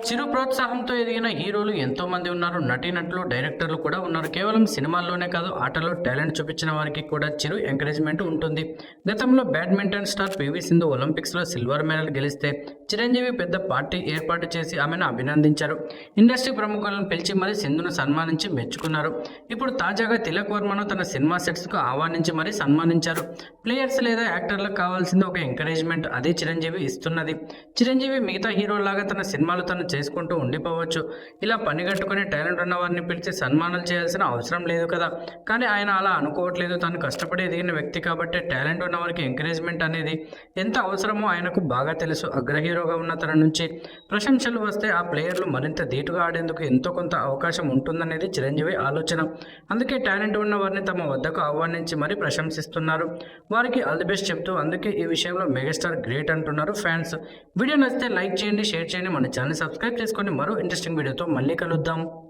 చిరు ప్రోత్సాహంతో ఎదిగిన హీరోలు ఎంతో మంది ఉన్నారు. నటీనటులు, డైరెక్టర్లు కూడా ఉన్నారు. కేవలం సినిమాల్లోనే కాదు, ఆటలో టాలెంట్ చూపించిన వారికి కూడా చిరు ఎంకరేజ్మెంట్ ఉంటుంది. గతంలో బ్యాడ్మింటన్ స్టార్ పివి సింధు ఒలింపిక్స్లో సిల్వర్ మెడల్ గెలిస్తే చిరంజీవి పెద్ద పార్టీ ఏర్పాటు చేసి ఆమెను అభినందించారు. ఇండస్ట్రీ ప్రముఖులను పిలిచి మరీ సింధును సన్మానించి మెచ్చుకున్నారు. ఇప్పుడు తాజాగా తిలక్ వర్మను తన సినిమా సెట్స్కు ఆహ్వానించి మరీ సన్మానించారు. ప్లేయర్స్ లేదా యాక్టర్లకు కావాల్సింది ఒక ఎంకరేజ్మెంట్, అదే చిరంజీవి ఇస్తున్నది. చిరంజీవి మిగతా హీరోలాగా తన సినిమాలు తను చేసుకుంటూ ఉండిపోవచ్చు. ఇలా పనిగట్టుకుని టాలెంట్ ఉన్న వారిని పిలిచి సన్మానాలు చేయాల్సిన అవసరం లేదు కదా. కానీ ఆయన అలా అనుకోవట్లేదు. తను కష్టపడి ఎదిగిన వ్యక్తి కాబట్టి టాలెంట్ ఉన్న వారికి ఎంకరేజ్మెంట్ అనేది ఎంత అవసరమో ఆయనకు బాగా తెలుసు. అగ్ర హీరోగా ఉన్న తన నుంచి ప్రశంసలు వస్తే ఆ ప్లేయర్లు మరింత ధీటుగా ఆడేందుకు ఎంతో కొంత అవకాశం ఉంటుందనేది చిరంజీవి ఆలోచన. అందుకే టాలెంట్ ఉన్న వారిని తమ వద్దకు ఆహ్వానించి మరీ ప్రశంసిస్తున్నారు. వారికి ఆల్ ది బెస్ట్ చెప్తూ అందుకే ఈ విషయంలో మెగాస్టార్ గ్రేట్ అంటున్నారు ఫ్యాన్స్. వీడియో నచ్చితే లైక్ చేయండి, షేర్ చేయండి, మన ఛానల్ సబ్స్క్రైబ్ చేసుకొని మరో ఇంట్రెస్టింగ్ వీడియోతో మళ్ళీ కలుద్దాం.